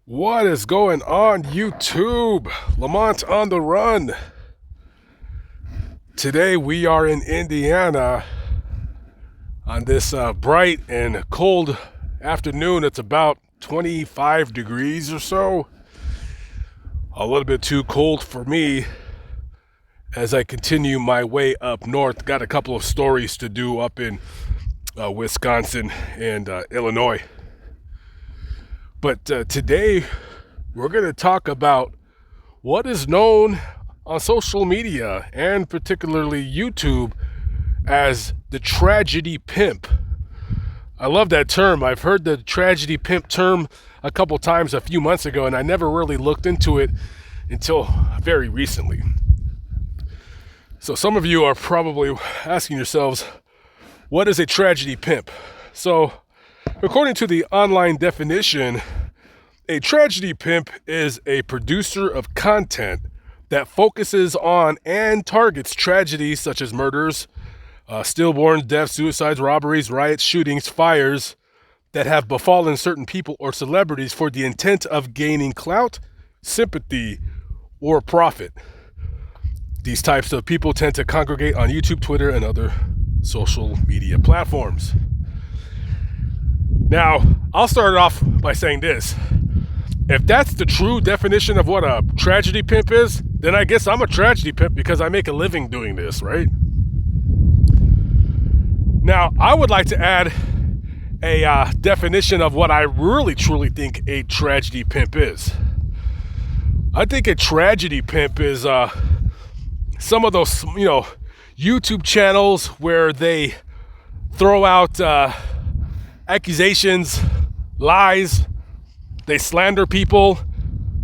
What is going on, YouTube? Lamont on the run. Today we are in Indiana on this bright and cold afternoon. It's about 25 degrees or so. A little bit too cold for me as I continue my way up north. Got a couple of stories to do up in Wisconsin and Illinois. But today we're going to talk about what is known on social media and particularly YouTube as the tragedy pimp. I love that term. I've heard the tragedy pimp term a couple times a few months ago, and I never really looked into it until very recently. So some of you are probably asking yourselves, what is a tragedy pimp? So according to the online definition, a tragedy pimp is a producer of content that focuses on and targets tragedies such as murders, stillborns, deaths, suicides, robberies, riots, shootings, fires that have befallen certain people or celebrities for the intent of gaining clout, sympathy, or profit. These types of people tend to congregate on YouTube, Twitter, and other social media platforms. Now, I'll start off by saying this. If that's the true definition of what a tragedy pimp is, then I guess I'm a tragedy pimp because I make a living doing this, right? Now, I would like to add a definition of what I really truly think a tragedy pimp is. I think a tragedy pimp is some of those, YouTube channels where they throw out accusations, lies. They slander people,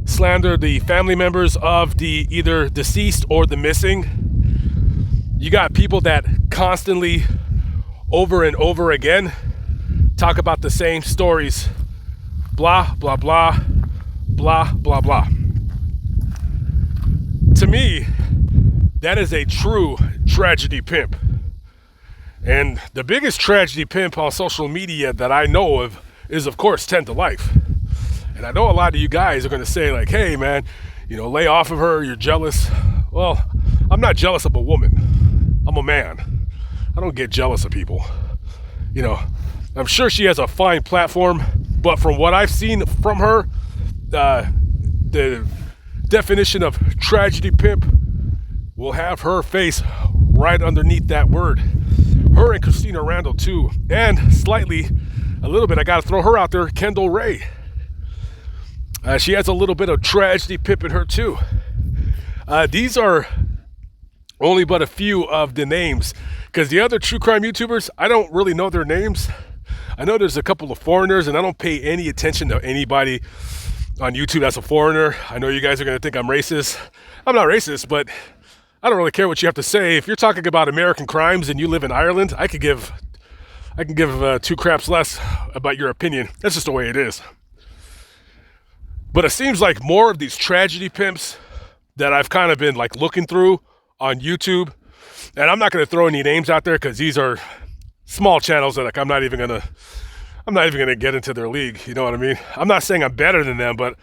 slander the family members of the either deceased or the missing. You got people that constantly, over and over again, talk about the same stories. Blah, blah, blah, blah, blah, blah. To me, that is a true tragedy pimp. And the biggest tragedy pimp on social media that I know of is, of course, 10 to Life. And I know a lot of you guys are going to say, like, hey, man, lay off of her. You're jealous. Well, I'm not jealous of a woman. I'm a man. I don't get jealous of people. I'm sure she has a fine platform, but from what I've seen from her, the definition of tragedy pimp will have her face right underneath that word. Her and Christina Randall, too. And a little bit, I got to throw her out there, Kendall Ray. She has a little bit of tragedy pimp in her too. These are only but a few of the names, because the other true crime YouTubers, I don't really know their names. I know there's a couple of foreigners, and I don't pay any attention to anybody on YouTube that's a foreigner. I know you guys are going to think I'm racist. I'm not racist, but I don't really care what you have to say. If you're talking about American crimes and you live in Ireland, I can give two craps less about your opinion. That's just the way it is. But it seems like more of these tragedy pimps that I've kind of been like looking through on YouTube, and I'm not going to throw any names out there because these are small channels that I'm not even gonna get into their league. You know what I mean? I'm not saying I'm better than them, but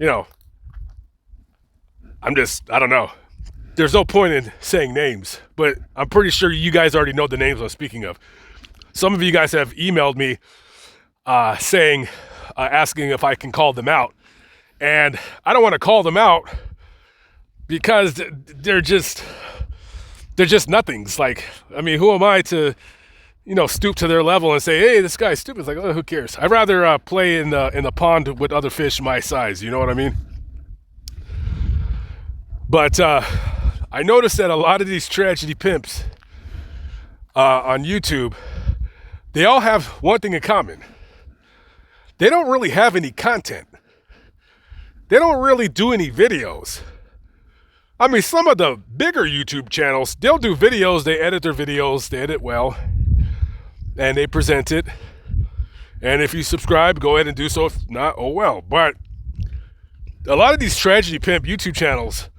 I don't know. There's no point in saying names, but I'm pretty sure you guys already know the names I'm speaking of. Some of you guys have emailed me asking if I can call them out. And I don't want to call them out because they're just nothings. Like, I mean, who am I to, stoop to their level and say, hey, this guy's stupid? It's like, oh, who cares? I'd rather play in the pond with other fish my size. You know what I mean? But I noticed that a lot of these tragedy pimps on YouTube, they all have one thing in common. They don't really have any content. They don't really do any videos. I mean, some of the bigger YouTube channels, they'll do videos, they edit their videos, they edit well, and they present it. And if you subscribe, go ahead and do so. If not, oh well. But a lot of these tragedy pimp YouTube channels,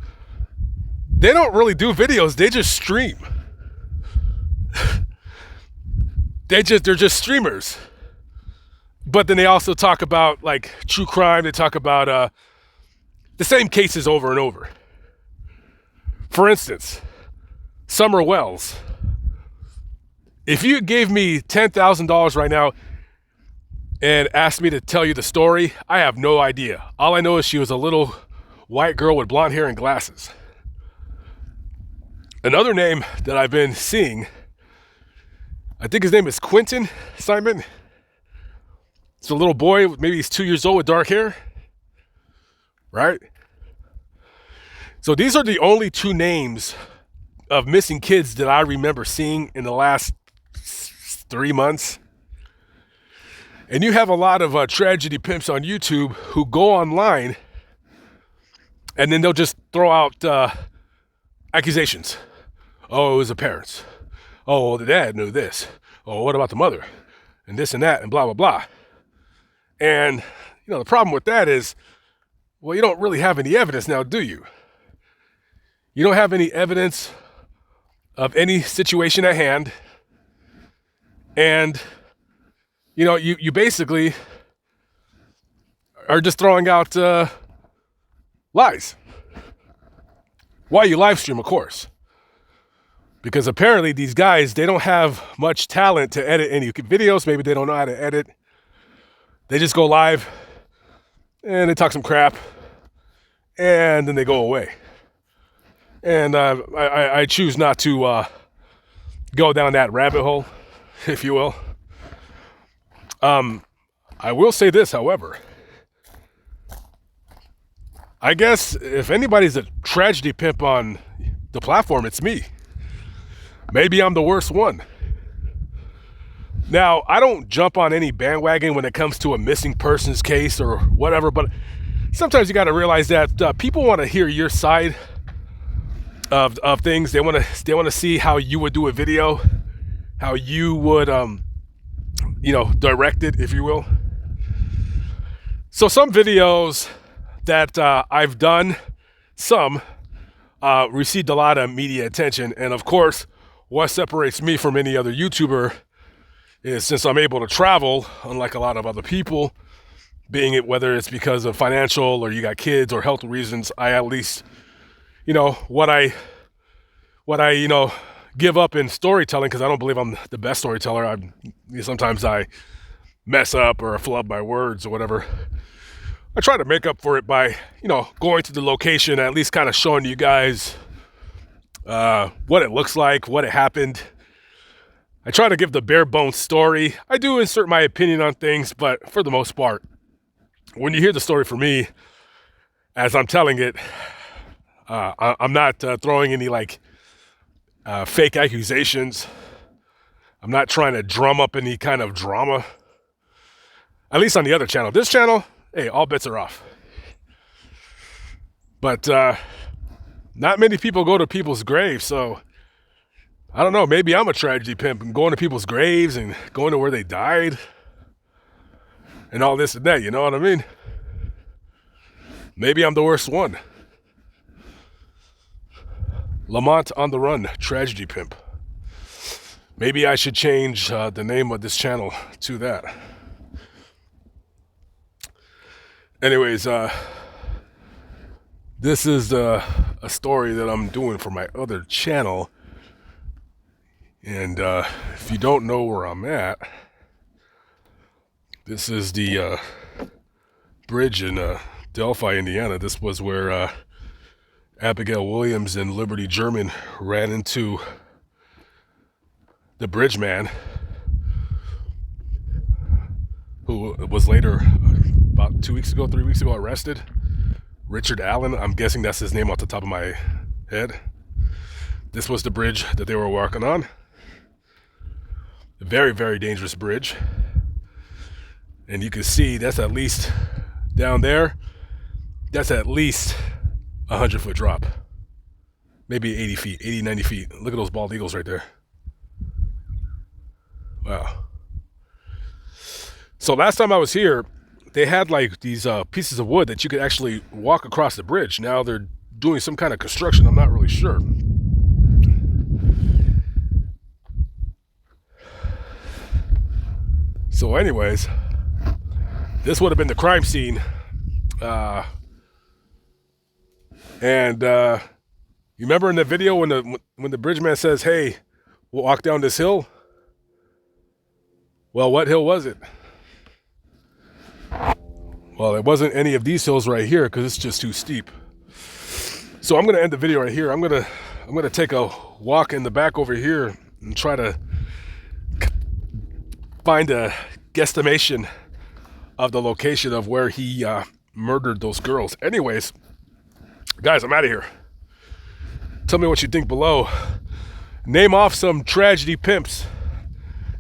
they don't really do videos, they just stream. They're just streamers. But then they also talk about like true crime. They talk about the same cases over and over. For instance, Summer Wells. If you gave me $10,000 right now and asked me to tell you the story, I have no idea. All I know is she was a little white girl with blonde hair and glasses. Another name that I've been seeing, I think his name is Quentin Simon. It's a little boy, maybe he's 2 years old with dark hair, right? So these are the only two names of missing kids that I remember seeing in the last 3 months. And you have a lot of tragedy pimps on YouTube who go online and then they'll just throw out accusations. Oh, it was the parents. Oh, well, the dad knew this. Oh, what about the mother? And this and that and blah, blah, blah. And, you know, the problem with that is, well, you don't really have any evidence now, do you? You don't have any evidence of any situation at hand. And, you know, you basically are just throwing out lies. Why you live stream, of course. Because apparently these guys, they don't have much talent to edit any videos. Maybe they don't know how to edit. They just go live and they talk some crap and then they go away. And I choose not to go down that rabbit hole, if you will. I will say this, however. I guess if anybody's a tragedy pimp on the platform, it's me. Maybe I'm the worst one. Now, I don't jump on any bandwagon when it comes to a missing persons case or whatever, but sometimes you got to realize that people want to hear your side of things. They want to see how you would do a video, how you would direct it, if you will. So some videos that I've done, some received a lot of media attention, and of course, what separates me from any other YouTuber is since I'm able to travel, unlike a lot of other people, being it whether it's because of financial or you got kids or health reasons, I at least, what I give up in storytelling, because I don't believe I'm the best storyteller. Sometimes I mess up or flub my words or whatever. I try to make up for it by, going to the location, at least kind of showing you guys what it looks like, what it happened. I try to give the bare bones story. I do insert my opinion on things, but for the most part, when you hear the story from me, as I'm telling it, I'm not throwing any fake accusations. I'm not trying to drum up any kind of drama. At least on the other channel. This channel, hey, all bets are off. But not many people go to people's graves, so I don't know. Maybe I'm a tragedy pimp and going to people's graves and going to where they died and all this and that. You know what I mean? Maybe I'm the worst one. Lamont on the Run, tragedy pimp. Maybe I should change the name of this channel to that. Anyways, this is a story that I'm doing for my other channel. And if you don't know where I'm at, this is the bridge in Delphi, Indiana. This was where Abigail Williams and Liberty German ran into the bridge man, who was later, about 3 weeks ago, arrested. Richard Allen, I'm guessing that's his name off the top of my head. This was the bridge that they were working on. A very, very dangerous bridge. And you can see that's at least down there, that's at least 100-foot drop. Maybe 80 feet, 80, 90 feet. Look at those bald eagles right there. Wow. So last time I was here, they had these pieces of wood that you could actually walk across the bridge. Now they're doing some kind of construction. I'm not really sure. So anyways, This would have been the crime scene. And you remember in the video when the bridge man says, "Hey, we'll walk down this hill"? Well, what hill was it? Well, it wasn't any of these hills right here because it's just too steep. So I'm gonna end the video right here. I'm gonna take a walk in the back over here and try to find a guesstimation of the location of where he murdered those girls. Anyways, guys, I'm out of here. Tell me what you think below. Name off some tragedy pimps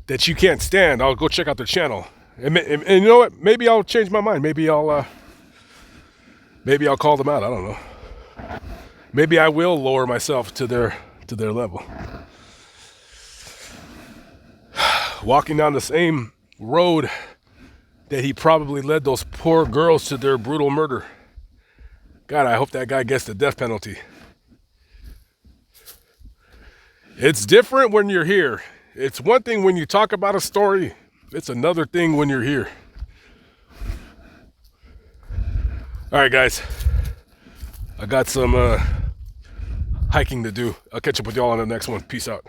that you can't stand. I'll go check out their channel. And you know what? Maybe I'll change my mind. Maybe I'll call them out. I don't know. Maybe I will lower myself to their level. Walking down the same road that he probably led those poor girls to their brutal murder. God, I hope that guy gets the death penalty. It's different when you're here. It's one thing when you talk about a story. It's another thing when you're here. All right, guys. I got some hiking to do. I'll catch up with y'all on the next one. Peace out.